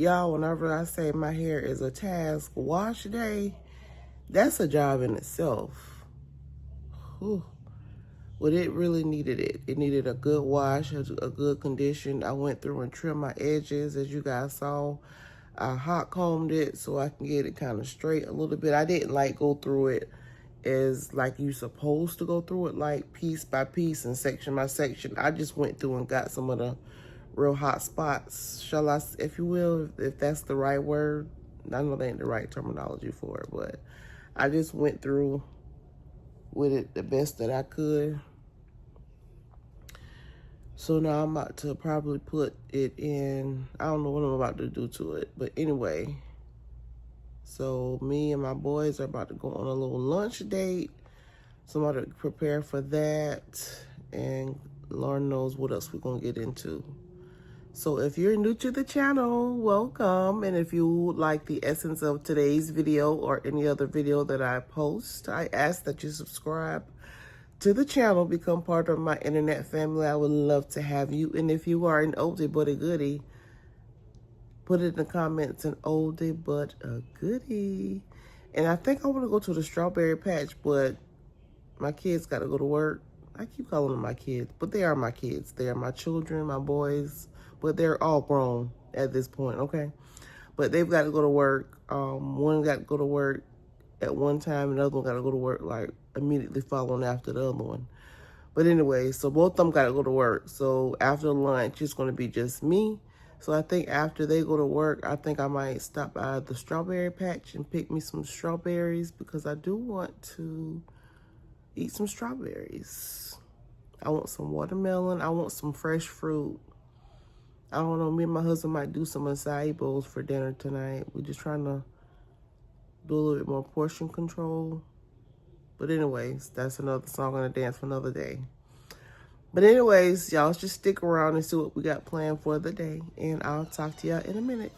y'all, whenever I say my hair is a task, wash day, that's a job in itself. Whew. But it really needed it. It needed a good wash, a good condition. I went through and trimmed my edges, as you guys saw. I hot combed it so I can get it kind of straight a little bit. I didn't like go through it as like you supposed to go through it, like piece by piece and section by section. I just went through and got some of the real hot spots, shall I, if you will, if that's the right word. I know that ain't the right terminology for it, but I just went through with it the best that I could. So now I'm about to probably put it in, I don't know what I'm about to do to it, but anyway. So me and my boys are about to go on a little lunch date. So I'm about to prepare for that, and Lord knows what else we're gonna get into. So if you're new to the channel, welcome. And if you like the essence of today's video or any other video that I post, I ask that you subscribe to the channel, become part of my internet family. I would love to have you. And if you are an oldie but a goodie, put it in the comments, an oldie but a goodie. And I think I want to go to the strawberry patch, but my kids got to go to work. I keep calling them my kids, but they are my kids. They are my children, my boys, but they're all grown at this point, okay? But they've got to go to work. One got to go to work at one time, and the other one got to go to work like immediately following after the other one. But anyway, so both of them got to go to work. So after lunch, it's going to be just me. So I think after they go to work, I think I might stop by the strawberry patch and pick me some strawberries, because I do want to eat some strawberries. I want some watermelon. I want some fresh fruit. I don't know, me and my husband might do some acai bowls for dinner tonight. We're just trying to do a little bit more portion control. But anyways, that's another song and a dance for another day. But anyways, y'all just stick around and see what we got planned for the day. And I'll talk to y'all in a minute.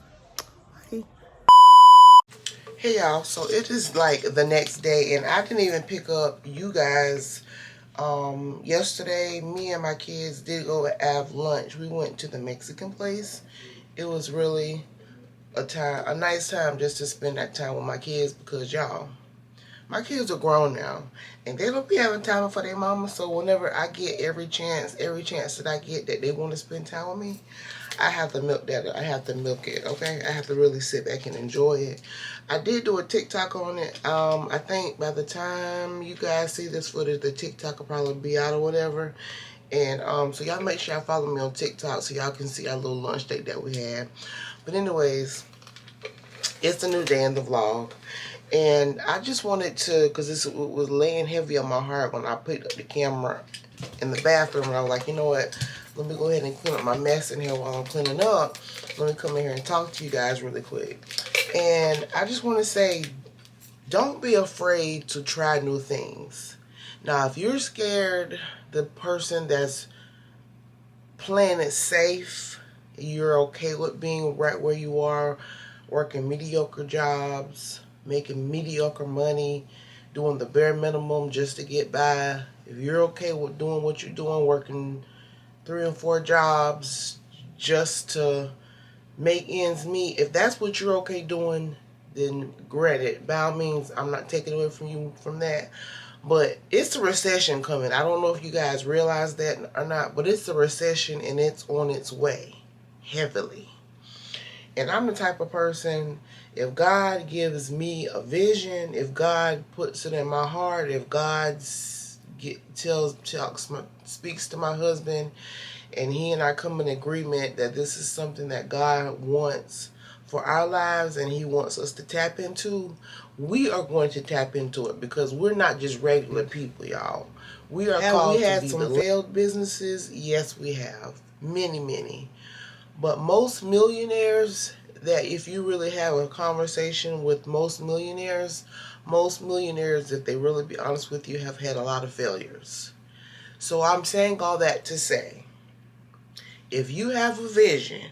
Bye. Hey y'all, so it is like the next day, and I didn't even pick up you guys. Yesterday, me and my kids did go have lunch. We went to the Mexican place. It was really a nice time just to spend that time with my kids, because y'all, my kids are grown now, and they don't be having time for their mama. So whenever I get every chance that I get that they want to spend time with me, I have to milk that. I have to milk it, okay? I have to really sit back and enjoy it. I did do a TikTok on it. I think by the time you guys see this footage, the TikTok will probably be out or whatever. And so y'all make sure y'all follow me on TikTok so y'all can see our little lunch date that we had. But anyways, it's a new day in the vlog. And I just wanted to, because this was laying heavy on my heart when I picked up the camera in the bathroom. And I was like, you know what? Let me go ahead and clean up my mess in here while I'm cleaning up. Let me come in here and talk to you guys really quick. And I just want to say, don't be afraid to try new things. Now, if you're scared, the person that's playing it safe, you're okay with being right where you are, working mediocre jobs, making mediocre money, doing the bare minimum just to get by. If you're okay with doing what you're doing, working 3 and 4 jobs just to make ends meet, if that's what you're okay doing, then granted, by all means, I'm not taking away from you from that. But it's a recession coming. I don't know if you guys realize that or not, but it's a recession, and it's on its way heavily. And I'm the type of person, if God gives me a vision, if God puts it in my heart, if God speaks to my husband, and he and I come in agreement that this is something that God wants for our lives and he wants us to tap into, we are going to tap into it, because we're not just regular people, y'all. We are called to be. We had some failed businesses. Yes, we have. Many, many. But most millionaires, that if you really have a conversation with most millionaires, if they really be honest with you, have had a lot of failures. So I'm saying all that to say, if you have a vision,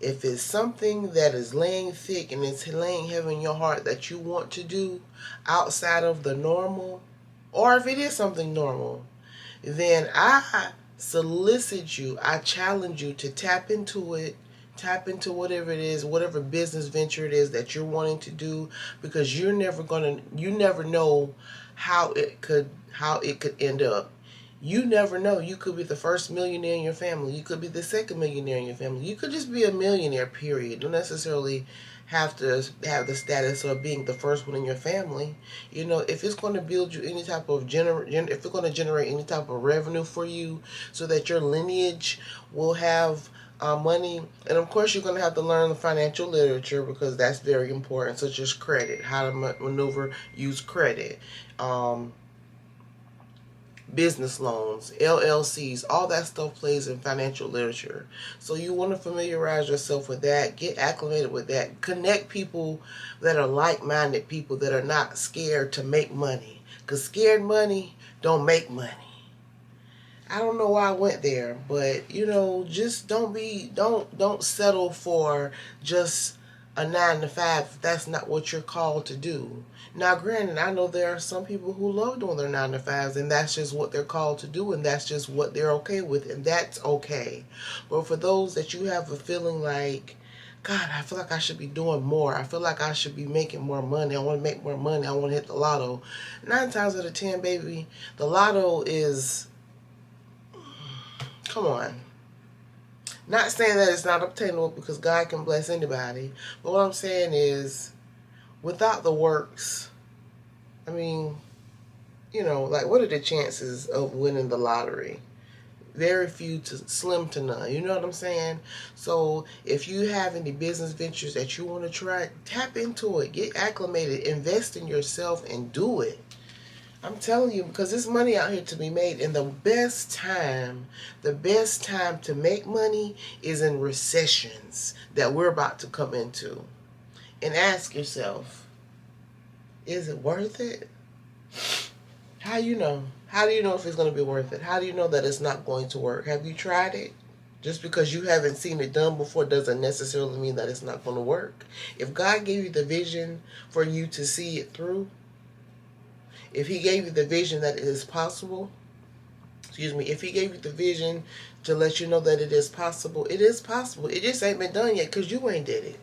if it's something that is laying thick and it's laying heavy in your heart that you want to do outside of the normal, or if it is something normal, then I solicit you, I challenge you to tap into it, Tap into whatever it is, whatever business venture it is that you're wanting to do, because you never know how it could end up. You never know. You could be the first millionaire in your family. You could be the second millionaire in your family. You could just be a millionaire, period. Don't necessarily have to have the status of being the first one in your family. You know, if it's going to build you any type of if it's going to generate any type of revenue for you, so that your lineage will have money. And of course, you're going to have to learn the financial literature, because that's very important, such as credit, how to maneuver, use credit. Business loans, LLCs, all that stuff plays in financial literature. So you want to familiarize yourself with that, get acclimated with that, connect people that are like-minded people that are not scared to make money. Because scared money don't make money. I don't know why I went there, but you know, just don't settle for just a 9 to 5 if that's not what you're called to do. Now, granted, I know there are some people who love doing their 9 to 5s, and that's just what they're called to do, and that's just what they're okay with, and that's okay. But for those that you have a feeling like, God, I feel like I should be doing more. I feel like I should be making more money. I want to make more money. I want to hit the lotto. 9 times out of 10, baby, the lotto is, come on. Not saying that it's not obtainable, because God can bless anybody. But what I'm saying is, without the works, I mean, you know, like, what are the chances of winning the lottery? Very few to slim to none. You know what I'm saying? So if you have any business ventures that you want to try, tap into it. Get acclimated. Invest in yourself and do it. I'm telling you, because there's money out here to be made, and the best time to make money is in recessions that we're about to come into. And ask yourself, is it worth it? How do you know? How do you know if it's going to be worth it? How do you know that it's not going to work? Have you tried it? Just because you haven't seen it done before doesn't necessarily mean that it's not going to work. If God gave you the vision for you to see it through, if he gave you the vision that it is possible, if he gave you the vision to let you know that it is possible, it is possible. It just ain't been done yet because you ain't did it.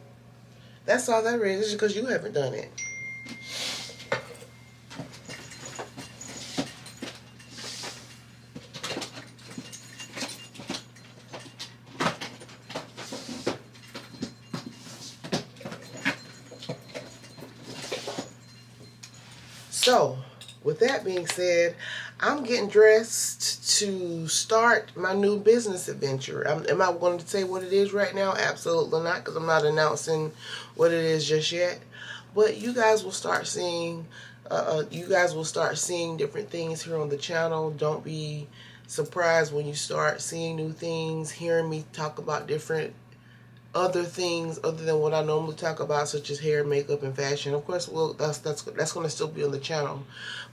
That's all that is. It's just because you haven't done it. So, with that being said, I'm getting dressed to start my new business adventure. Am I going to say what it is right now? Absolutely not, because I'm not announcing what it is just yet. But you guys will start seeing, different things here on the channel. Don't be surprised when you start seeing new things, hearing me talk about different other things other than what I normally talk about, such as hair, makeup, and fashion. Of course, well, that's going to still be on the channel,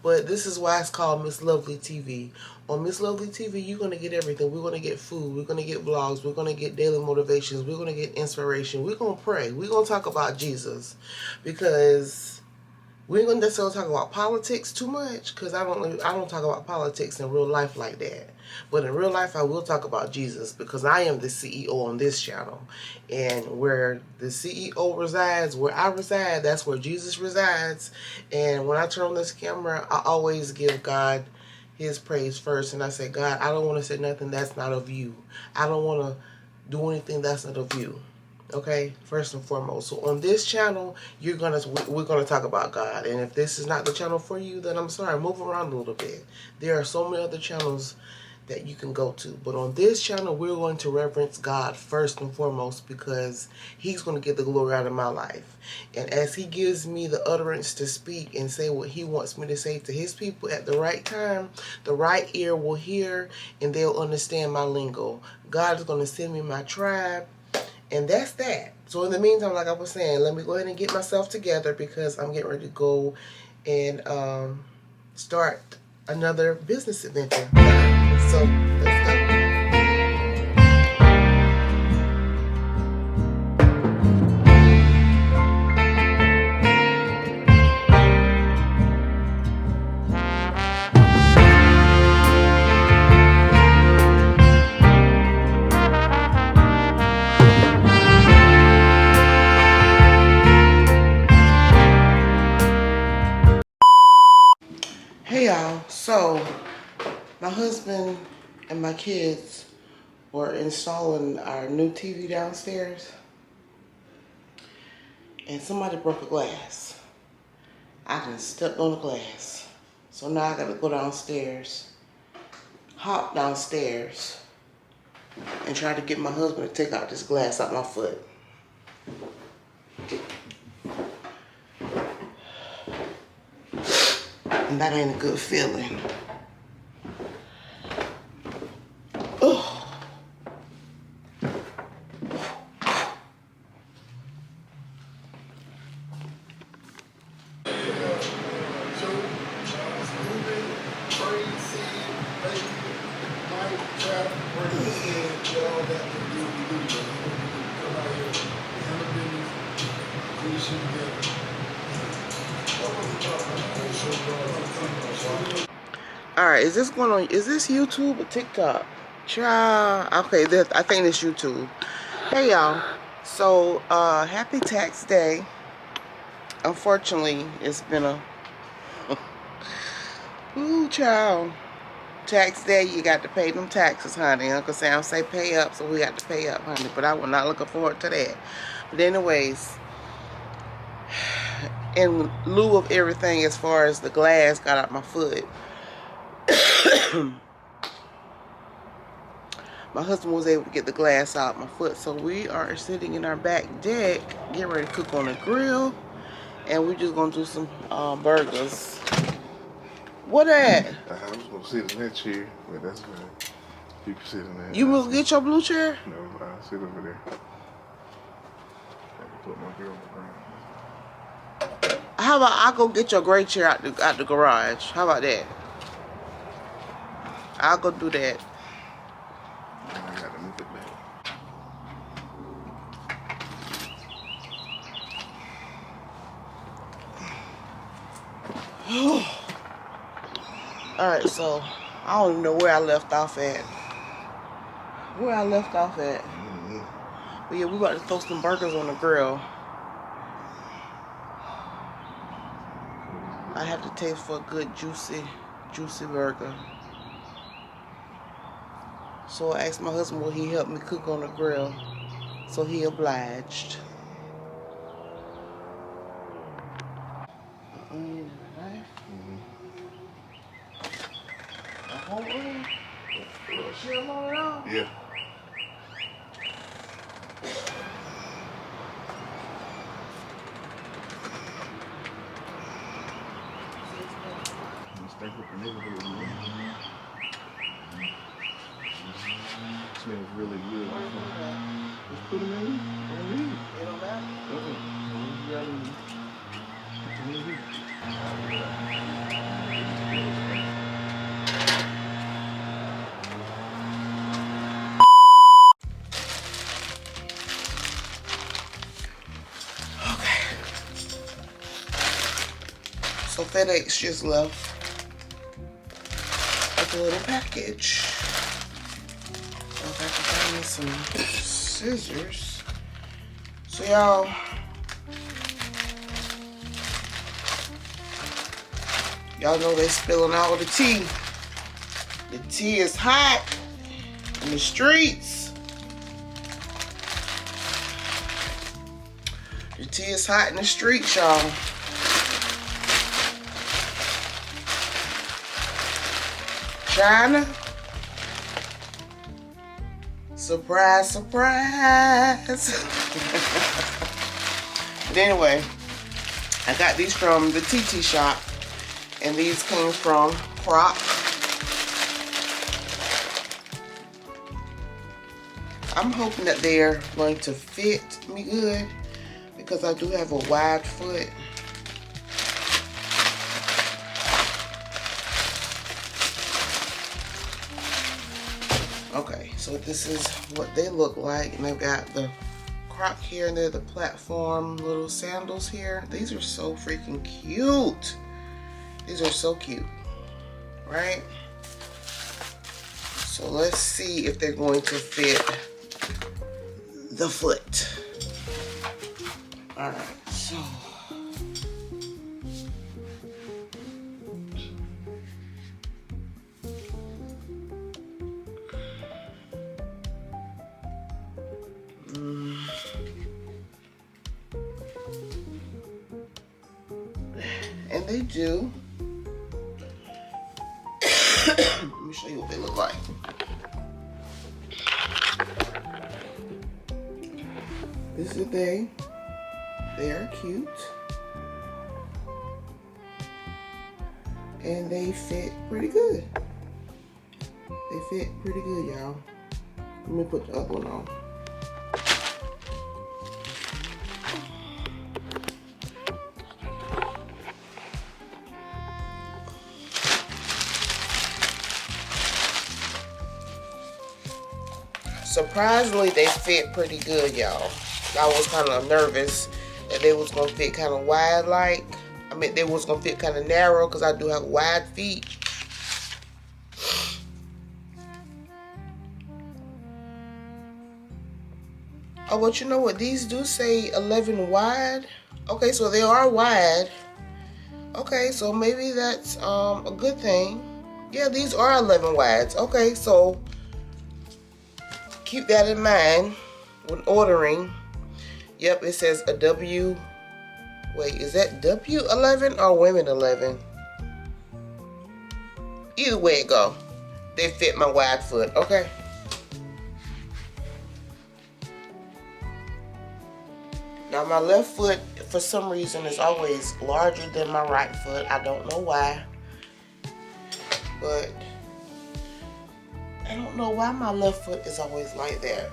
but this is why it's called MrsLovelyTV. On MrsLovelyTV, you're going to get everything. We're going to get food. We're going to get vlogs. We're going to get daily motivations. We're going to get inspiration. We're going to pray. We're going to talk about Jesus, because we ain't going to necessarily talk about politics too much, because I don't talk about politics in real life like that. But in real life, I will talk about Jesus, because I am the CEO on this channel. And where the CEO resides, where I reside, that's where Jesus resides. And when I turn on this camera, I always give God his praise first. And I say, God, I don't want to say nothing that's not of you. I don't want to do anything that's not of you. Okay, first and foremost. So on this channel, we're gonna talk about God. And if this is not the channel for you, then I'm sorry, move around a little bit. There are so many other channels that you can go to, but on this channel, we're going to reverence God first and foremost, because he's going to get the glory out of my life. And as he gives me the utterance to speak and say what he wants me to say to his people at the right time, the right ear will hear, and they'll understand my lingo. God is going to send me my tribe. And that's that. So in the meantime, like I was saying, let me go ahead and get myself together, because I'm getting ready to go and start another business adventure. So let's go. So, my husband and my kids were installing our new TV downstairs, and somebody broke a glass. I done stepped on the glass. So now I gotta go downstairs, hop downstairs, and try to get my husband to take out this glass out my foot. And that ain't a good feeling. Oh. Alright, is this YouTube or TikTok? Child. Okay, I think it's YouTube. Hey y'all. So, happy tax day. Unfortunately, it's been a ooh, child. Tax day, you got to pay them taxes, honey. Uncle Sam say pay up, so we got to pay up, honey. But I was not looking forward to that. But anyways, in lieu of everything, as far as the glass got out my foot, my husband was able to get the glass out my foot. So we are sitting in our back deck, getting ready to cook on the grill, and we're just gonna do some burgers. What at? I was gonna sit in that chair, but that's fine. You can sit in that. You will get your blue chair? No, I'll sit over there. I can put my girl on the ground. How about I go get your gray chair out the garage? How about that? I'll go do that. I gotta move it back. Alright, so I don't even know where I left off at. But yeah, we about to throw some burgers on the grill. I have to taste for a good juicy burger. So I asked my husband will he help me cook on the grill. So he obliged. Yeah. Smells really good. Just put them in. It don't matter. So FedEx just left with a little package. So if I can find me some scissors. So y'all, know they spilling all the tea. The tea is hot in the streets. The tea is hot in the streets, y'all. China. Surprise, surprise. But anyway, I got these from the TT shop, and these came from Croc. I'm hoping that they're going to fit me good because I do have a wide foot. Okay, so this is what they look like, and they've got the Croc here, and they're the platform little sandals here. These are so freaking cute. These are so cute, right? So let's see if they're going to fit the foot. All right, so. they do. Let me show you what they look like. This is they. They are cute. And they fit pretty good. They fit pretty good, y'all. Let me put the other one on. Surprisingly, they fit pretty good, y'all. I was kind of nervous that they was gonna fit kind of wide, like. I mean, they was gonna fit kind of narrow because I do have wide feet. Oh, but you know what? These do say 11 wide. Okay, so they are wide. Okay, so maybe that's a good thing. Yeah, these are 11 wides. Okay, so keep that in mind when ordering. Yep, it says a W. Wait, is that W11 or women 11? Either way it go, they fit my wide foot. Okay. Now my left foot, for some reason, is always larger than my right foot. I don't know why, but I don't know why my left foot is always like that.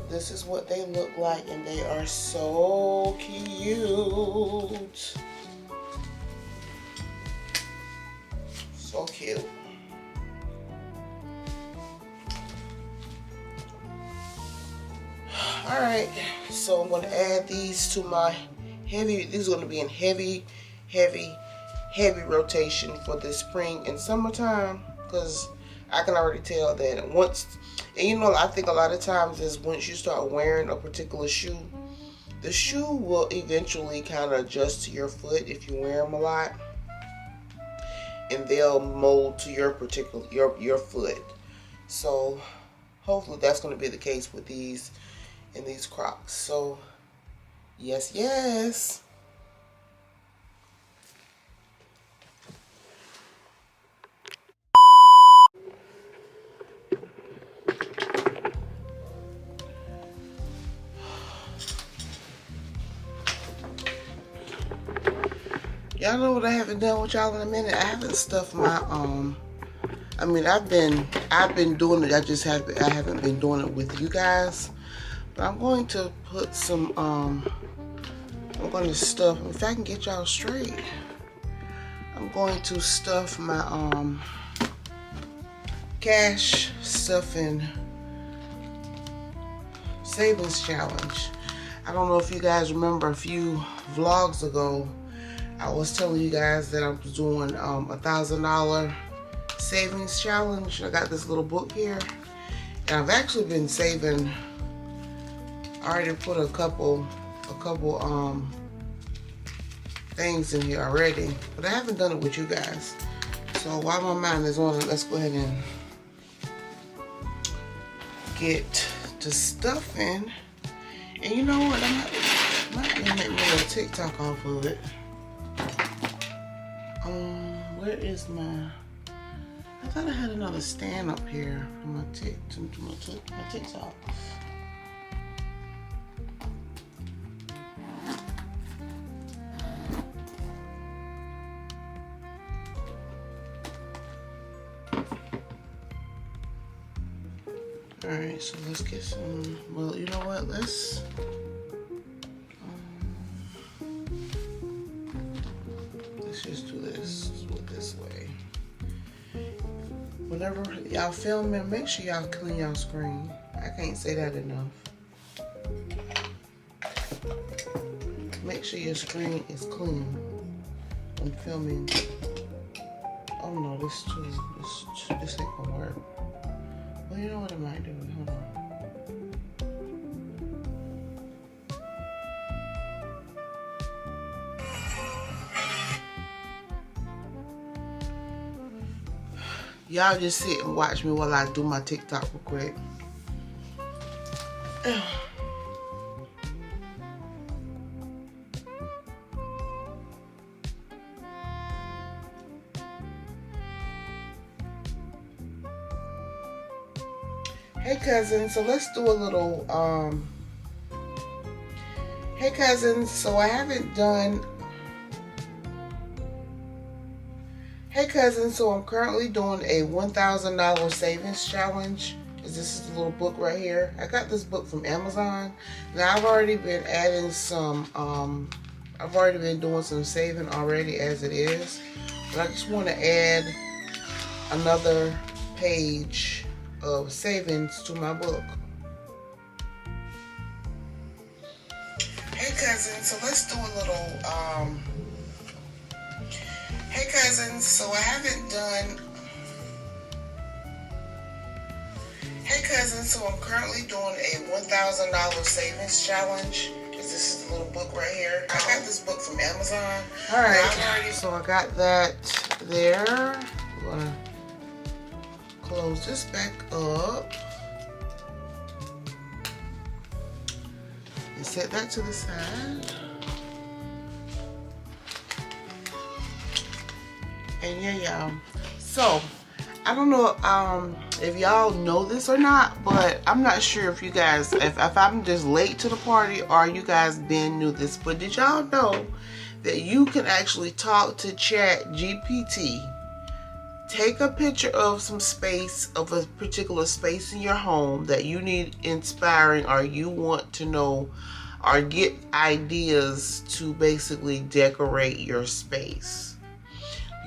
This is what they look like, and they are so cute. So cute. All right, so I'm gonna add these to my heavy. These are gonna be in heavy rotation for the spring and summertime, because I can already tell that once, and you know, I think a lot of times is once you start wearing a particular shoe, the shoe will eventually kind of adjust to your foot if you wear them a lot, and they'll mold to your particular your foot. So hopefully that's going to be the case with these and these Crocs. So yes. Y'all know what I haven't done with y'all in a minute? I haven't stuffed my I mean, I've been doing it. I haven't been doing it with you guys. But I'm going to put some I'm going to stuff, if I can get y'all straight, I'm going to stuff my cash stuffing savings challenge. I don't know if you guys remember a few vlogs ago, I was telling you guys that I was doing $1,000 savings challenge. I got this little book here, and I've actually been saving. I already put a couple things in here already, but I haven't done it with you guys. So while my mind is on it, let's go ahead and get to stuffing. And you know what? I might make me a little TikTok off of it. Where is my? I thought I had another stand up here for my TikTok. All right, so let's get some. Well, you know what? Let's just do this this way. Whenever y'all filming, make sure y'all clean y'all screen. I can't say that enough. Make sure your screen is clean when filming. Oh no, this ain't gonna work. Well, you know what I might do? Hold on. Y'all just sit and watch me while I do my TikTok real quick. Hey cousin, so let's do a little hey cousins, so I haven't done Hey cousins, so I'm currently doing a $1,000 savings challenge. This is the little book right here. I got this book from Amazon. Now I've already been adding some I've already been doing some saving already as it is. But I just want to add another page of savings to my book. Hey cousins, so let's do a little hey cousins, so I haven't done Hey cousins, so I'm currently doing a $1,000 savings challenge. This is the little book right here. I got this book from Amazon. Alright, so I got that there. I'm gonna close this back up and set that to the side. And yeah, y'all. So I don't know if y'all know this or not, but I'm not sure if you guys, if I'm just late to the party or you guys been knew this, but did y'all know that you can actually talk to ChatGPT, take a picture of some space, of a particular space in your home that you need inspiring or you want to know or get ideas to basically decorate your space.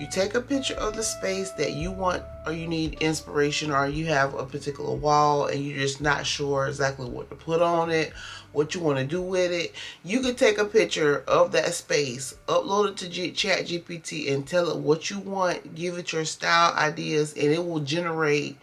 You take a picture of the space that you want or you need inspiration, or you have a particular wall and you're just not sure exactly what to put on it, what you want to do with it. You can take a picture of that space, upload it to ChatGPT and tell it what you want, give it your style ideas, and it will generate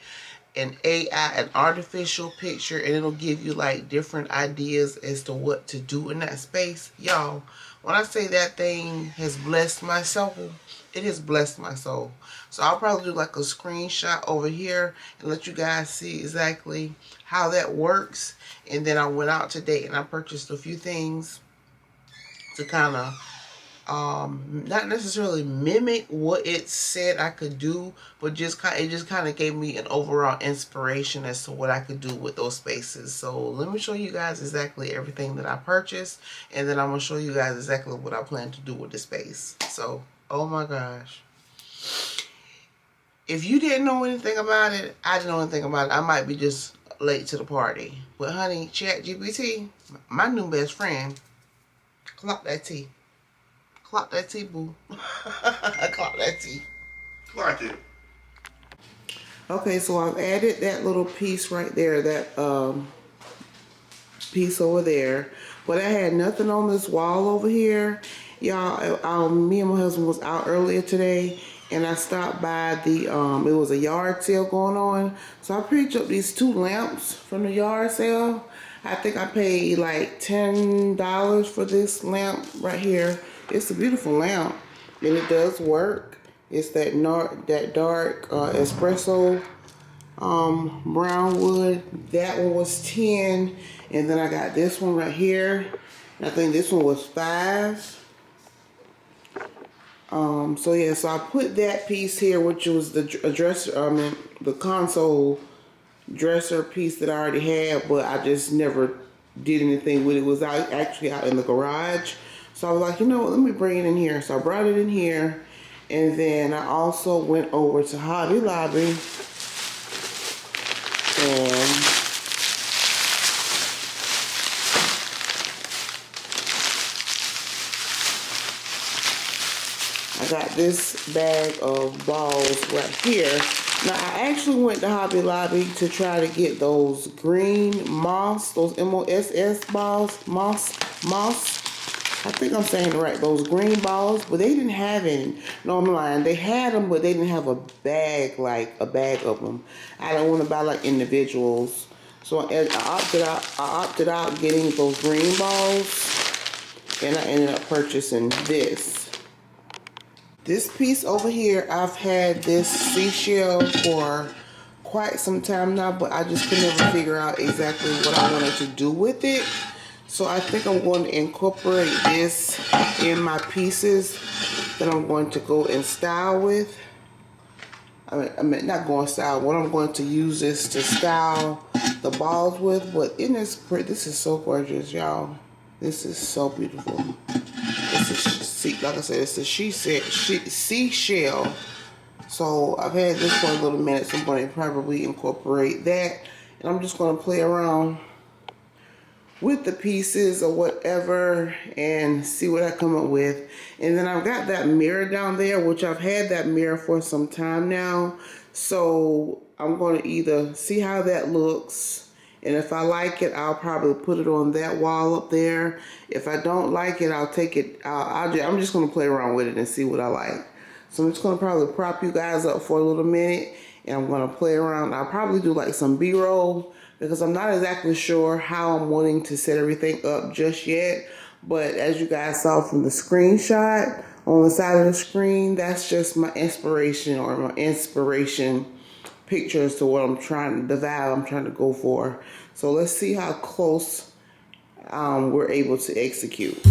an AI, an artificial picture, and it'll give you like different ideas as to what to do in that space. Y'all, when I say that thing has blessed my soul, it has blessed my soul. So I'll probably do like a screenshot over here and let you guys see exactly how that works. And then I went out today and I purchased a few things to kind of not necessarily mimic what it said I could do, but it just kind of gave me an overall inspiration as to what I could do with those spaces. So let me show you guys exactly everything that I purchased, and then I'm gonna show you guys exactly what I plan to do with the space. So, oh my gosh, if you didn't know anything about it, I didn't know anything about it. I might be just late to the party, but honey, ChatGPT, my new best friend, clock that T. Clock that T, boo. Clock that T. Clock it. Okay, so I've added that little piece right there, that piece over there. But I had nothing on this wall over here. Y'all, me and my husband was out earlier today, and I stopped by the, it was a yard sale going on. So I picked up these 2 lamps from the yard sale. I think I paid like $10 for this lamp right here. It's a beautiful lamp, and it does work. It's that dark espresso brown wood. That one was 10, and then I got this one right here. I think this one was 5. So yeah, so I put that piece here, which was the dresser, the console dresser piece that I already had, but I just never did anything with it. It was actually out in the garage. So I was like, you know what, let me bring it in here. So I brought it in here, and then I also went over to Hobby Lobby and I got this bag of balls right here. Now, I actually went to Hobby Lobby to try to get those green moss, those MOSS balls, moss. I think I'm saying it right, those green balls, but they didn't have any. No, I'm lying. They had them, but they didn't have a bag, like a bag of them. I don't want to buy like individuals. So I opted out getting those green balls, and I ended up purchasing this. This piece over here, I've had this seashell for quite some time now, but I just could never figure out exactly what I wanted to do with it. So I think I'm going to incorporate this in my pieces that I'm going to go and style with. I mean, not going to style. What I'm going to use this to style the balls with, but isn't this pretty? This is so gorgeous, y'all. This is so beautiful. This is, like I said, it's a seashell. So I've had this for a little minute, so I'm going to probably incorporate that. And I'm just going to play around with the pieces or whatever and see what I come up with. And then I've got that mirror down there, which I've had that mirror for some time now. So I'm going to either see how that looks, and if I like it, I'll probably put it on that wall up there. If I don't like it, I'll take it, I'm just going to play around with it and see what I like. So I'm just going to probably prop you guys up for a little minute, and I'm going to play around. I'll probably do like some B-roll, because I'm not exactly sure how I'm wanting to set everything up just yet. But as you guys saw from the screenshot on the side of the screen, that's just my inspiration, or my inspiration pictures to what I'm trying, the vibe I'm trying to go for. So let's see how close we're able to execute.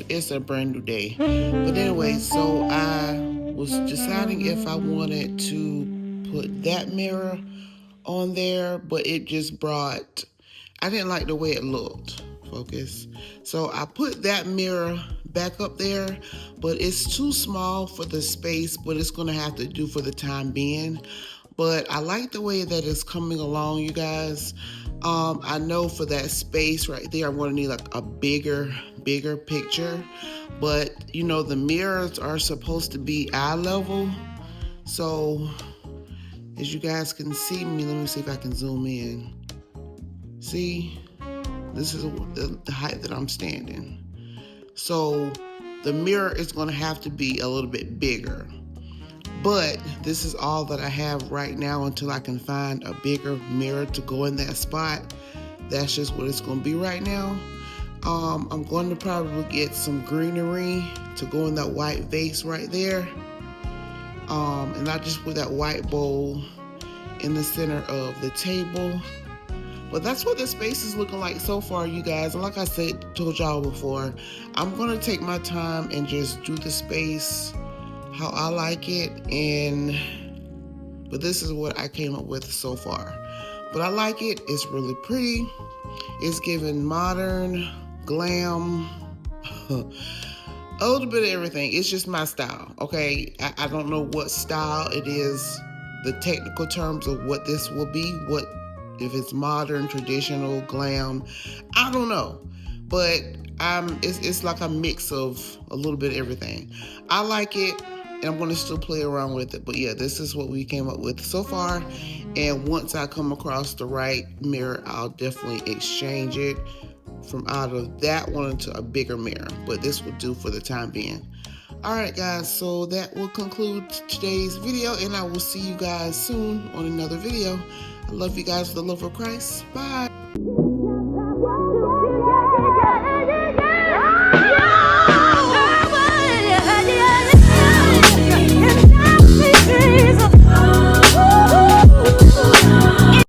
It's a brand new day. But anyway, so I was deciding if I wanted to put that mirror on there, but it just brought, I didn't like the way it looked. Focus. So I put that mirror back up there, but it's too small for the space, but it's gonna have to do for the time being. But I like the way that it's coming along, you guys. I know for that space right there, I'm gonna need like a bigger picture. But you know, the mirrors are supposed to be eye level. So as you guys can see me, let me see if I can zoom in. See, this is the height that I'm standing. So the mirror is going to have to be a little bit bigger. But this is all that I have right now until I can find a bigger mirror to go in that spot. That's just what it's going to be right now. I'm going to probably get some greenery to go in that white vase right there. And not just put that white bowl in the center of the table. But that's what this space is looking like so far, you guys. And like I told y'all before, I'm going to take my time and just do the space how I like it. But this is what I came up with so far. But I like it. It's really pretty. It's giving modern, glam, a little bit of everything. It's just my style, okay? I don't know what style it is, the technical terms of what this will be, if it's modern, traditional, glam, I don't know. But it's like a mix of a little bit of everything. I like it, and I'm going to still play around with it. But yeah, this is what we came up with so far. And once I come across the right mirror, I'll definitely exchange it from out of that one into a bigger mirror. But this will do for the time being. All right, guys, so that will conclude today's video, and I will see you guys soon on another video. I love you guys with the love of Christ. Bye.